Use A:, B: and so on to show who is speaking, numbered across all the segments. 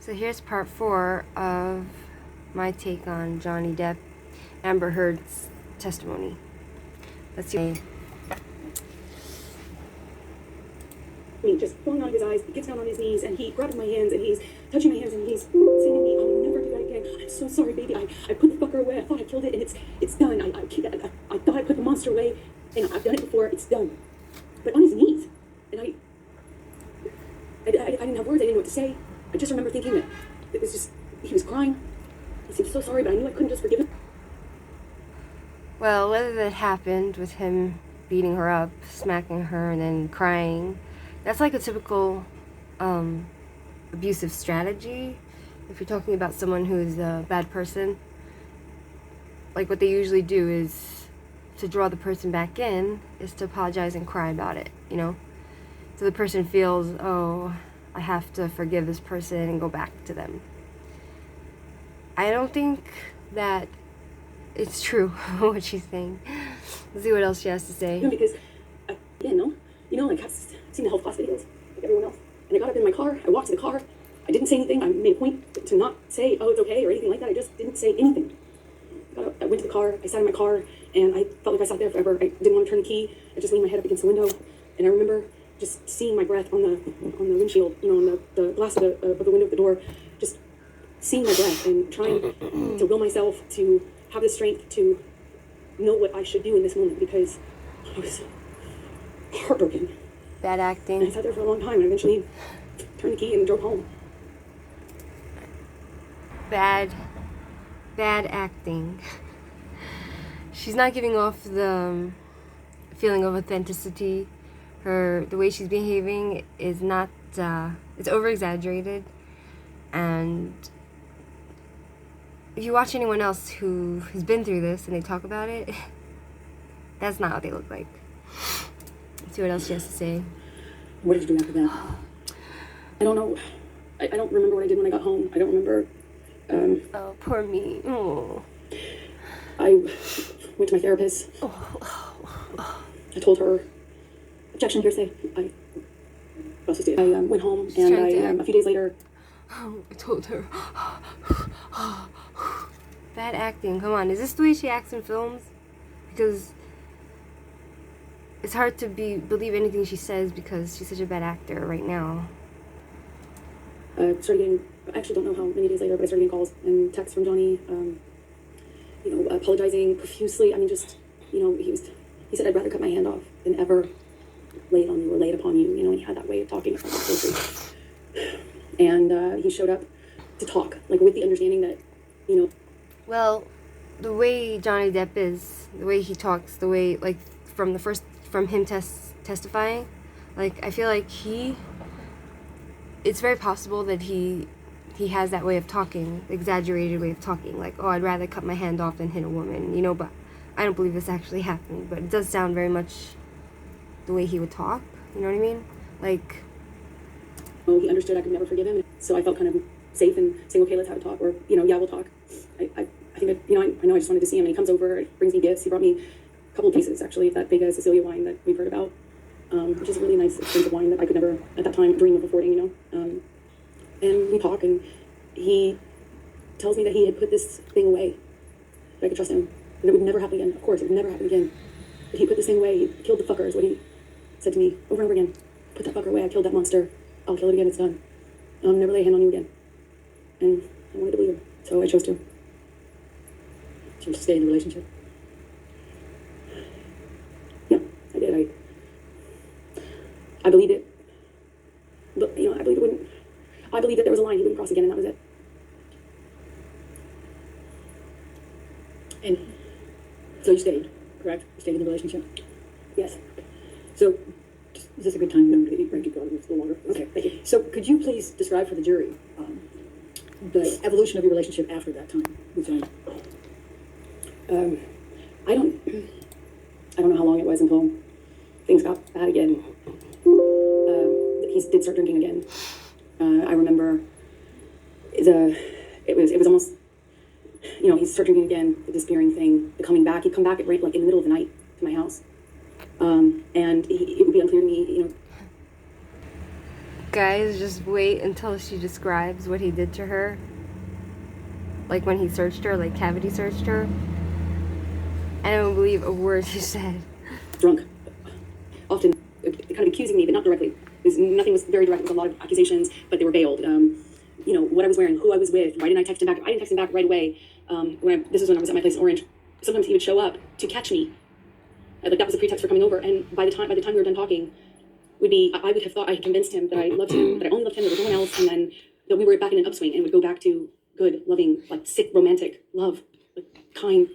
A: So here's part 4 of my take on Johnny Depp, Amber Heard's testimony. Let's see.
B: Just falling out of his eyes, he gets down on his knees, and he grabs my hands, and he's touching my hands, and he's saying to me, "I'll never do that again. I'm so sorry, baby. I put the fucker away. I thought I killed it, and it's done. I thought I put the monster away, and I've done it before. It's done." But on his knees, and I didn't have words. I didn't know what to say. I just remember thinking that it was just, he was crying. He seemed so sorry, but I knew I couldn't just forgive him.
A: Well, whether that happened with him beating her up, smacking her, and then crying, that's like a typical abusive strategy. If you're talking about someone who is a bad person, like what they usually do is to draw the person back in is to apologize and cry about it, you know? So the person feels, oh, I have to forgive this person and go back to them. I don't think that it's true what she's saying. Let's see what else she has to say.
B: Because I didn't know. You know, like I've seen the health class videos, like everyone else. And I got up in my car, I walked to the car, I didn't say anything. I made a point to not say, oh, it's okay, or anything like that. I just didn't say anything. I went to the car, I sat in my car, and I felt like I sat there forever. I didn't want to turn the key. I just leaned my head up against the window, and I remember just seeing my breath on the windshield, you know, on the glass of the window of the door, just seeing my breath and trying to will myself to have the strength to know what I should do in this moment, because I was heartbroken.
A: Bad
B: And I
A: acting.
B: sat there for a long time, and eventually turned the key and drove home.
A: Bad acting. She's not giving off the feeling of authenticity. The way she's behaving is not, it's over-exaggerated. And if you watch anyone else who has been through this and they talk about it, that's not what they look like. Let's see what else she has to say.
B: What did you do after that? I don't know. I don't remember what I did when I got home. I don't remember.
A: Oh, poor me. Oh.
B: I went to my therapist. I told her, objection, hearsay. I went home, and a few days later,
A: I told her. Bad acting. Come on. Is this the way she acts in films? Because it's hard to believe anything she says because she's such a bad actor right now.
B: started getting, I actually don't know how many days later, but I started getting calls and texts from Johnny, apologizing profusely. I mean, just, he said, "I'd rather cut my hand off than ever lay it on you or lay it upon you," and he had that way of talking. And he showed up to talk, like, with the understanding that,
A: Well, the way Johnny Depp is, the way he talks, the way, like, from him testifying, like, I feel like it's very possible that he has that way of talking, exaggerated way of talking, like, oh, I'd rather cut my hand off than hit a woman, but I don't believe this actually happened, but it does sound very much the way he would talk, you know what I mean? Like,
B: he understood I could never forgive him, so I felt kind of safe in saying, okay, let's have a talk, or, yeah, we'll talk. I think that, I know I just wanted to see him, and he comes over, brings me gifts. He brought me a couple of cases, actually, of that big Sicilia wine that we've heard about, which is a really nice, expensive wine that I could never, at that time, dream of affording, And we talk, and he tells me that he had put this thing away, that I could trust him, and it would never happen again. Of course, it would never happen again. But he put this thing away. He killed the fucker, is what he said to me over and over again. Put that fucker away. I killed that monster. I'll kill it again. It's done. I'll never lay a hand on you again. And I wanted to believe him, so I chose to.
C: So to stay in the relationship?
B: Yeah, I did. I believed it. But, I believed it wouldn't. I believed that there was a line he wouldn't cross again, and that was it.
C: And so you stayed, correct? You stayed in the relationship?
B: Yes.
C: So, is this a good time to keep going a little longer? Okay, thank you. So could you please describe for the jury the evolution of your relationship after that time with Johnny?
B: I don't know how long it was until things got bad again. He did start drinking again. I remember it was almost, he started drinking again, the disappearing thing, the coming back. He'd come back in the middle of the night to my house. And it would be unclear to me,
A: guys just wait until she describes what he did to her. Like when he searched her, like cavity searched her. I don't believe a word she said.
B: Drunk, often kind of accusing me, but not directly. Nothing was very direct. There was a lot of accusations, but they were veiled. You know, what I was wearing, who I was with, why didn't I text him back? I didn't text him back right away. This is when I was at my place in Orange. Sometimes he would show up to catch me. Like that was a pretext for coming over. And by the time we were done talking, I would have thought I had convinced him that I loved him, that I only loved him, there was no one else, and then that we were back in an upswing and would go back to good, loving, like sick, romantic love, like kind,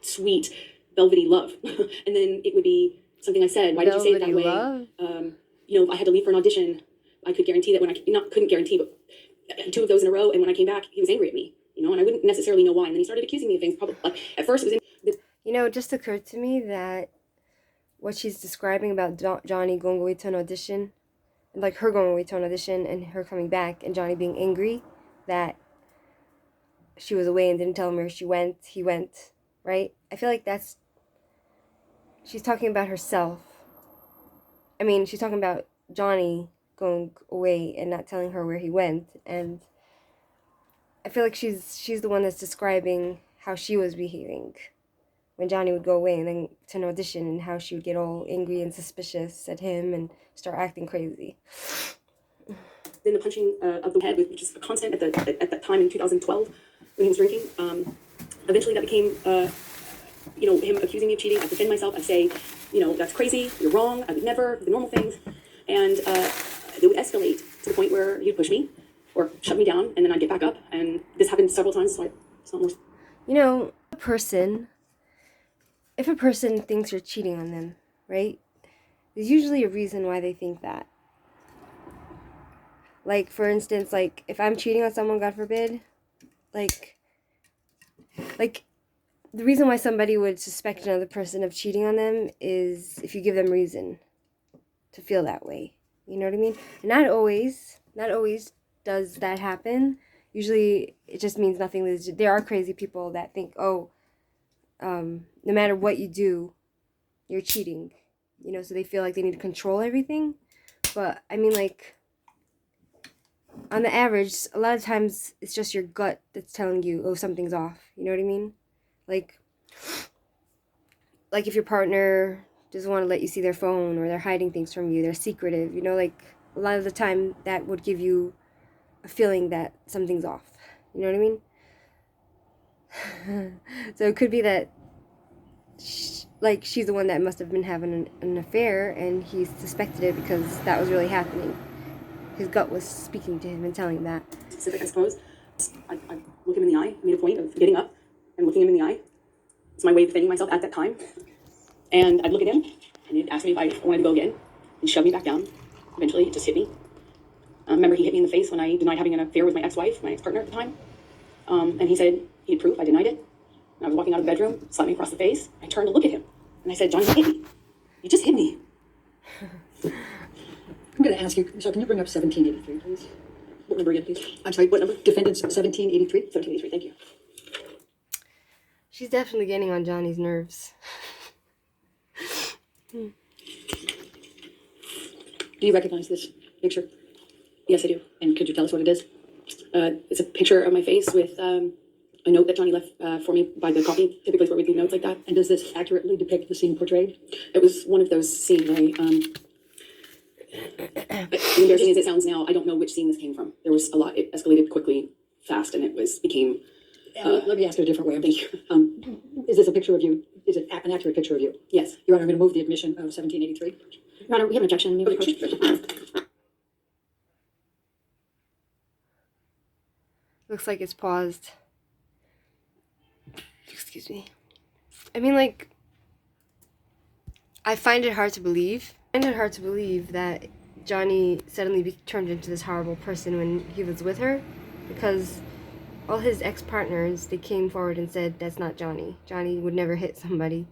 B: sweet, velvety love. And then it would be something I said. Why did you say it that way?
A: Love?
B: You know, I had to leave for an audition. I could guarantee that when couldn't guarantee, but 2 of those in a row. And when I came back, he was angry at me, you know, and I wouldn't necessarily know why. And then he started accusing me of things. Probably like at first it was
A: You know, it just occurred to me that what she's describing about Johnny going away to an audition, like her going away to an audition and her coming back and Johnny being angry that she was away and didn't tell him where he went, right? I feel like she's talking about herself. I mean, she's talking about Johnny going away and not telling her where he went, and I feel like she's the one that's describing how she was behaving when Johnny would go away and then to an audition, and how she would get all angry and suspicious at him and start acting crazy.
B: then the punching of the head, which is a constant at that time in 2012 when he was drinking. Eventually that became, you know, him accusing me of cheating. I defend myself. I say, you know, that's crazy. You're wrong. I would never. The normal things. And it would escalate to the point where he'd push me or shut me down, and then I'd get back up. And this happened several times, so it's not more.
A: You know, if a person thinks you're cheating on them, right? There's usually a reason why they think that. Like, for instance, like, if I'm cheating on someone, God forbid, like, the reason why somebody would suspect another person of cheating on them is if you give them reason to feel that way. You know what I mean? And not always does that happen. Usually, it just means nothing. There are crazy people that think, oh, no matter what you do, you're cheating. You know, so they feel like they need to control everything. But, I mean, like, on the average, a lot of times, it's just your gut that's telling you, oh, something's off. You know what I mean? Like if your partner doesn't want to let you see their phone, or they're hiding things from you, they're secretive, you know, like, a lot of the time, that would give you a feeling that something's off. You know what I mean? So it could be that she's the one that must have been having an affair, and he suspected it because that was really happening. His gut was speaking to him and telling him that.
B: Specific, I suppose. I look him in the eye. I made a point of getting up and looking him in the eye. It's my way of defending myself at that time. And I'd look at him, and he'd ask me if I wanted to go again, and shove me back down. Eventually, he just hit me. Remember, he hit me in the face when I denied having an affair with my ex-wife, my ex-partner at the time. And he said he had proof. I denied it. And I was walking out of the bedroom, slapped me across the face. I turned to look at him, and I said, "John, you hit me. You just hit me."
C: I'm going to ask you, so can you bring up 1783, please?
B: What number again, please?
C: I'm sorry,
B: What number?
C: Defendants 1783?
B: 1783, thank you.
A: She's definitely getting on Johnny's nerves.
C: Do you recognize this picture?
B: Yes, I do.
C: And could you tell us what it is?
B: It's a picture of my face with a note that Johnny left for me by the coffee. Typically, where we leave notes like that.
C: And does this accurately depict the scene portrayed?
B: It was one of those scenes. Embarrassing as it sounds now, I don't know which scene this came from. There was a lot. It escalated quickly, fast, and it became.
C: Let me ask it a different way.
B: Thank you.
C: Is this a picture of you? Is it an accurate picture of you?
B: Yes.
C: Your Honor, I'm going to move the admission of 1783.
B: Your Honor, we have an objection. Maybe
A: Looks like it's paused. Excuse me. I mean, like, I find it hard to believe. That Johnny suddenly turned into this horrible person when he was with her, because all his ex-partners, they came forward and said, that's not Johnny. Johnny would never hit somebody.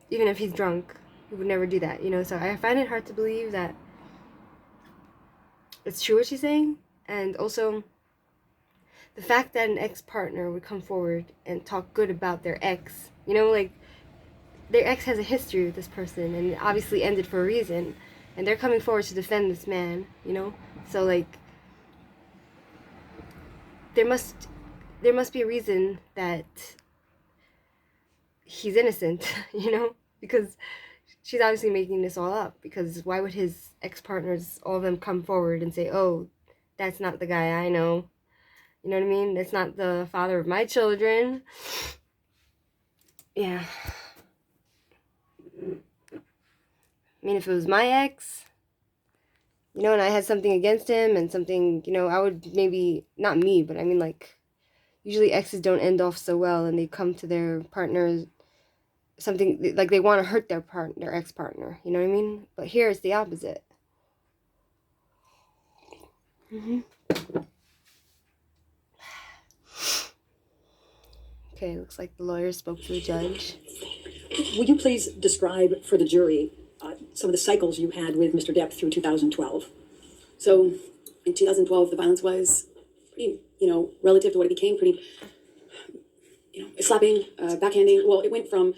A: Even if he's drunk, he would never do that, you know? So I find it hard to believe that it's true what she's saying. And also, the fact that an ex-partner would come forward and talk good about their ex, you know, like, their ex has a history with this person, and it obviously ended for a reason. And they're coming forward to defend this man, you know, So like there must be a reason that he's innocent, you know? Because she's obviously making this all up. Because why would his ex-partners, all of them, come forward and say, oh, that's not the guy I know? You know what I mean? That's not the father of my children. Yeah. I mean, if it was my ex, you know, and I had something against him and something, you know, I would maybe, not me, but I mean, like, usually exes don't end off so well, and they come to their partners, something, like they want to hurt their ex-partner, you know what I mean? But here it's the opposite. Okay, looks like the lawyer spoke to the judge.
C: Would you please describe for the jury some of the cycles you had with Mr. Depp through 2012?
B: So in 2012, the violence was pretty, you know, relative to what it became, pretty, you know, slapping, backhanding. Well, it went from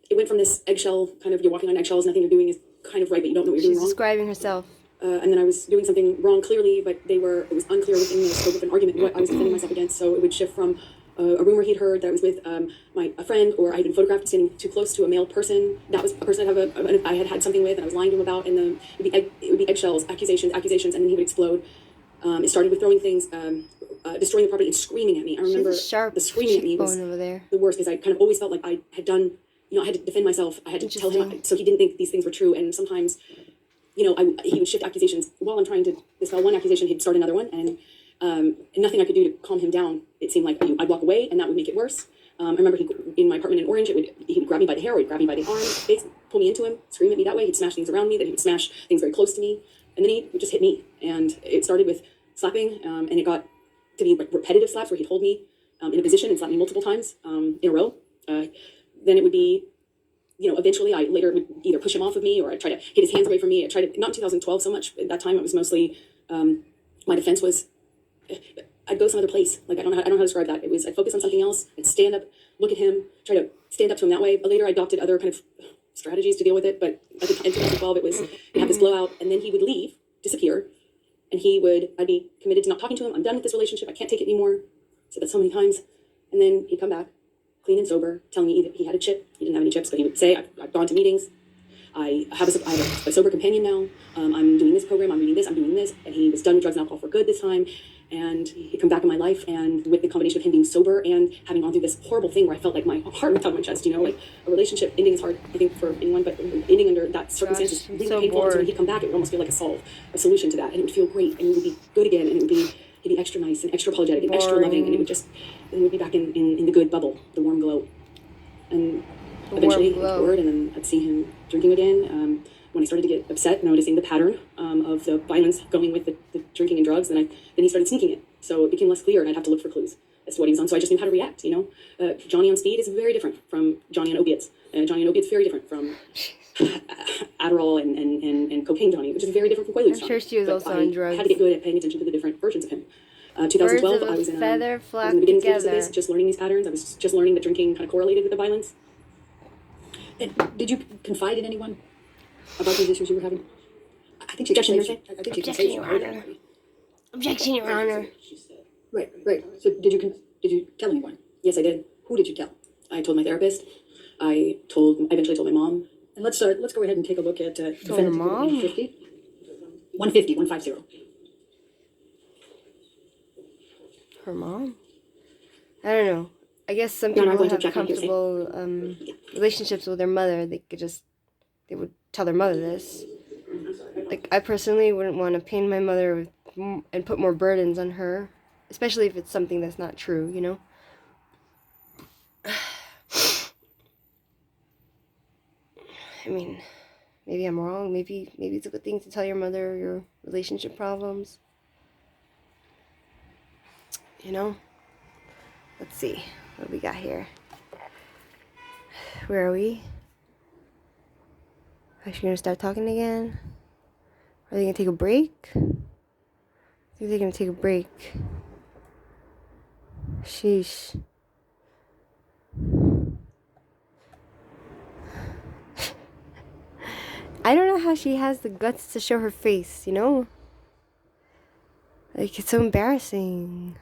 B: this eggshell kind of, you're walking on eggshells, nothing you're doing is kind of right, but you don't know what you're
A: She's
B: doing wrong.
A: describing herself.
B: And then I was doing something wrong clearly, but it was unclear within the scope of an argument what I was defending myself against. So it would shift from a rumor he'd heard that I was with a friend, or I had been photographed standing too close to a male person. That was a person I had something with, and I was lying to him about. And then it would be eggshells, accusations, and then he would explode. It started with throwing things, destroying the property, and screaming at me. I remember
A: sharp
B: the screaming at me was
A: over there.
B: the worst, because I kind of always felt like I had done, you know, I had to defend myself. I had to tell him, so he didn't think these things were true. And sometimes, you know, he would shift accusations while I'm trying to dispel one accusation. He'd start another one, and nothing I could do to calm him down. It seemed like I'd walk away, and that would make it worse. I remember in my apartment in Orange, he would grab me by the hair, or he'd grab me by the arm, pull me into him, scream at me that way. He'd smash things around me, then he would smash things very close to me, and then he would just hit me. And it started with slapping, and it got to be repetitive slaps where he'd hold me in a position and slap me multiple times in a row. Then it would be, you know, eventually I later would either push him off of me, or I'd try to hit his hands away from me. I tried to, not in 2012 so much, at that time it was mostly, my defense was, I'd go some other place. Like, I don't know how to describe that. It was, I'd focus on something else, I'd stand up, look at him, try to stand up to him that way. But later I adopted other kind of strategies to deal with it. But at the time, in 2012, it was, you'd have this blowout, and then he would leave, disappear, and I'd be committed to not talking to him. I'm done with this relationship. I can't take it anymore. Said that so many times. And then he'd come back, clean and sober, telling me either he had a chip. He didn't have any chips, but he would say, I've gone to meetings. I have a sober companion now. I'm doing this program. I'm reading this. I'm doing this. And he was done with drugs and alcohol for good this time. And he'd come back in my life. And with the combination of him being sober and having gone through this horrible thing where I felt like my heart ripped out of my chest, you know, like a relationship ending is hard, I think, for anyone, but ending under that circumstance is really
A: so
B: painful. And so when
A: bored.
B: he'd come back, it would almost feel like a solution to that. And it would feel great. And it would be good again. And he'd be extra nice and extra apologetic and extra loving. And then we'd be back in the good bubble, the warm glow. And eventually he'd get bored, and then I'd see him drinking again. When I started to get upset, noticing the pattern of the violence going with the drinking and drugs, then he started sneaking it. So it became less clear, and I'd have to look for clues as to what he was on. So I just knew how to react, you know. Johnny on speed is very different from Johnny on opiates. Johnny on opiates very different from Adderall and cocaine Johnny, which is very different from Quaaludes Johnny.
A: I'm sure she was also on drugs.
B: I had to get good at paying attention to the different versions of him. 2012,
A: Birds of a
B: I was in
A: feather
B: I was
A: flock
B: in the beginning stages of
A: together.
B: this, just learning these patterns. I was just learning that drinking kind of correlated with the violence.
C: And did you confide in anyone about these issues you were having? I think she
B: Objection,
C: can
B: Your
C: say, I think she can
A: Objection,
C: say
A: Your
C: she heard
A: Honor.
C: that.
A: Objection, Your Honor.
C: Right. So did you tell anyone?
B: Yes, I did.
C: Who did you tell?
B: I told my therapist. I eventually told my mom.
C: And let's go ahead and take a look at defendant exhibit
A: mom?
C: 150. 150.
A: Her mom? I don't know. I guess some
B: No, no, I'm
A: people
B: going to
A: have
B: check on hearsay.
A: comfortable relationships with their mother. They would tell their mother this. Like, I personally wouldn't want to pain my mother and put more burdens on her, especially if it's something that's not true, you know? I mean, maybe I'm wrong. Maybe it's a good thing to tell your mother your relationship problems. You know? Let's see what we got here. Where are we? Are she gonna start talking again? Are they gonna take a break? I think they're gonna take a break. Sheesh. I don't know how she has the guts to show her face, you know? Like, it's so embarrassing.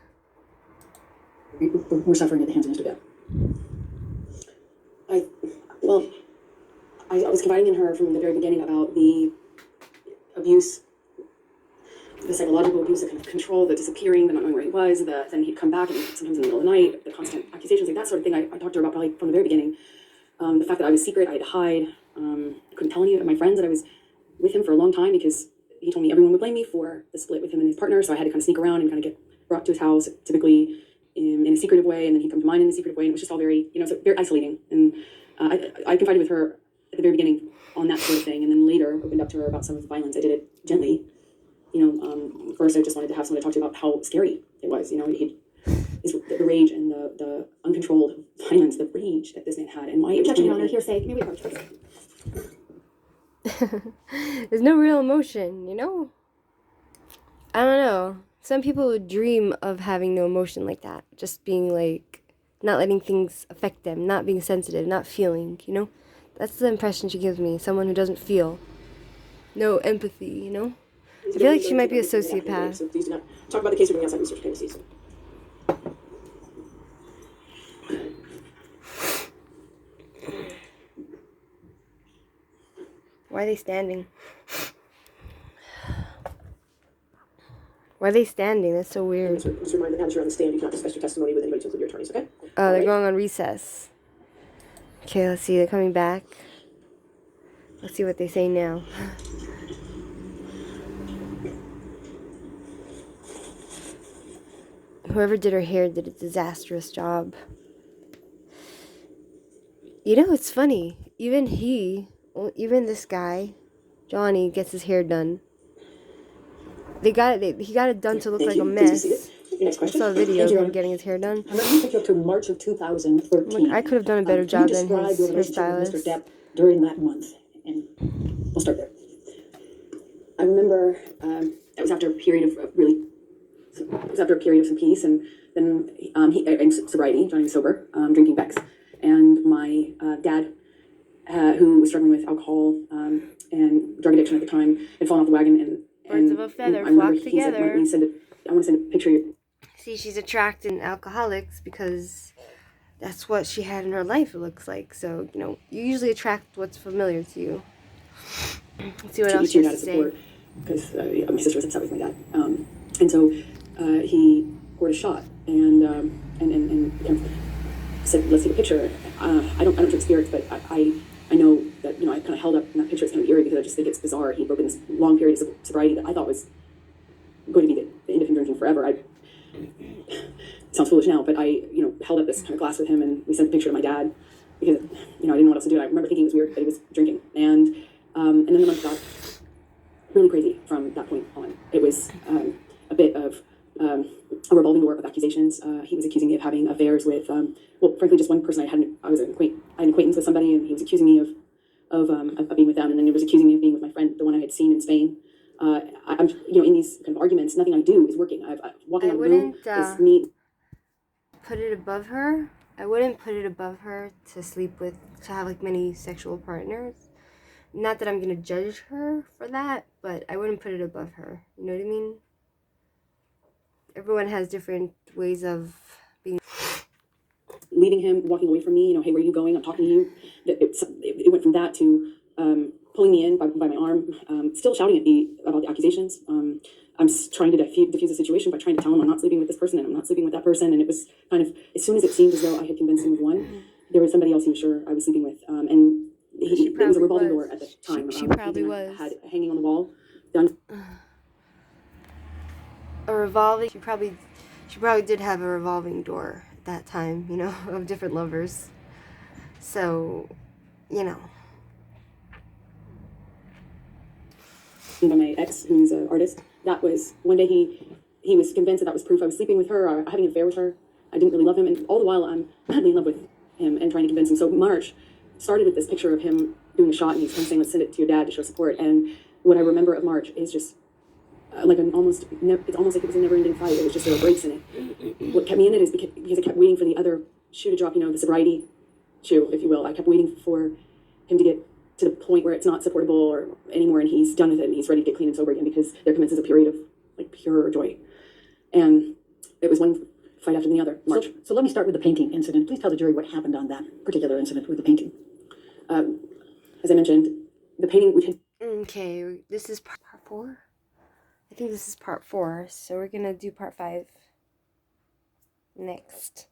C: We're suffering at the hands of Mr. Depp.
B: Well, I was confiding in her from the very beginning about the abuse, the psychological abuse, the kind of control, the disappearing, the not knowing where he was, then he'd come back and sometimes in the middle of the night, the constant accusations, like that sort of thing. I talked to her about probably from the very beginning. The fact that I was secret, I had to hide. I couldn't tell any of my friends that I was with him for a long time because he told me everyone would blame me for the split with him and his partner. So I had to kind of sneak around and kind of get brought to his house, typically in a secretive way, and then he'd come to mine in a secretive way. And it was just all very, so very isolating. And I confided with her at the very beginning on that sort of thing, and then later opened up to her about some of the violence. I did it gently. First I just wanted to have someone to talk to about how scary it was. The rage and the uncontrolled violence, the rage that this man had, and why.
C: Objection, Your Honor. Hearsay. May we approach, please?
A: There's no real emotion, I don't know. Some people would dream of having no emotion like that. Just being like, not letting things affect them, not being sensitive, not feeling, That's the impression she gives me. Someone who doesn't feel. No empathy, I feel like she might be a sociopath.
B: So please do not talk about the case with me outside research premises.
A: Why are they standing? Why are they standing? That's so weird.
B: Just remind the panel you're on the stand. You cannot discuss your testimony with anybody to include your attorneys, okay?
A: Oh, they're going on recess. Okay, let's see. They're coming back. Let's see what they say now. Whoever did her hair did a disastrous job. It's funny. Even this guy, Johnny, gets his hair done. He got it done to look like a mess.
B: Next
A: I
B: question.
A: saw a video of him getting his hair done.
C: I'm going to take you up to March of 2013.
A: I could have done a better job than
C: describe
A: his
C: your relationship with Mr.
A: hairstylist.
C: Depp during that month, and we'll start there.
B: I remember it was after a period of some peace, and then and sobriety. Johnny was sober, drinking Beck's, and my dad, who was struggling with alcohol and drug addiction at the time, had fallen off the wagon. And
A: Birds of a feather
B: I remember
A: flock
B: he said,
A: together.
B: I want to send a picture.
A: See, she's attracted alcoholics because that's what she had in her life, it looks like. So, you usually attract what's familiar to you. Let's see what else she has to say.
B: Because my sister was upset with my dad. And so he poured a shot and kind of said, let's take a picture. I don't drink spirits, but I know that, I kind of held up in that picture. It's kind of eerie because I just think it's bizarre. He broke in this long period of sobriety that I thought was going to be the end of him drinking forever. Sounds foolish now, but I, held up this kind of glass with him, and we sent the picture to my dad because, I didn't know what else to do. I remember thinking it was weird that he was drinking, and then the month got really crazy from that point on. It was a bit of a revolving door of accusations. He was accusing me of having affairs with, frankly, just one person I had an acquaintance with somebody, and he was accusing me of being with them, and then he was accusing me of being with my friend, the one I had seen in Spain. I'm, in these kind of arguments, nothing I do is working. Walking
A: I
B: out of the room is me.
A: Put it above her. I wouldn't put it above her to sleep with, to have like many sexual partners. Not that I'm gonna judge her for that, but I wouldn't put it above her. You know what I mean? Everyone has different ways of being.
B: Leaving him, walking away from me, hey, where are you going? I'm talking to you. It went from that to pulling me in by my arm, still shouting at me about the accusations. I'm trying to diffuse the situation by trying to tell him I'm not sleeping with this person and I'm not sleeping with that person. And it was kind of, as soon as it seemed as though I had convinced him of one, there was somebody else he was sure I was sleeping with. And it was a revolving door at the time.
A: She probably was.
B: Had hanging on the wall. Done.
A: A revolving. She probably did have a revolving door at that time. Of different lovers. So,
B: By my ex, who's an artist, that was one day he was convinced that was proof I was sleeping with her or having an affair with her. I didn't really love him, and all the while I'm madly in love with him and trying to convince him. So March started with this picture of him doing a shot, and he's kind of saying, let's send it to your dad to show support. And what I remember of March is just it's almost like it was a never-ending fight. It was just there were breaks in it. What kept me in it is because I kept waiting for the other shoe to drop, the sobriety shoe, if you will. I kept waiting for him to get to the point where it's not supportable or anymore, and he's done with it, and he's ready to get clean and sober again because there commences a period of pure joy. And it was one fight after the other. March.
C: So let me start with the painting incident. Please tell the jury what happened on that particular incident with the painting.
B: As I mentioned, the painting we had.
A: Okay, this is part 4. I think this is part 4, so we're gonna do part 5 next.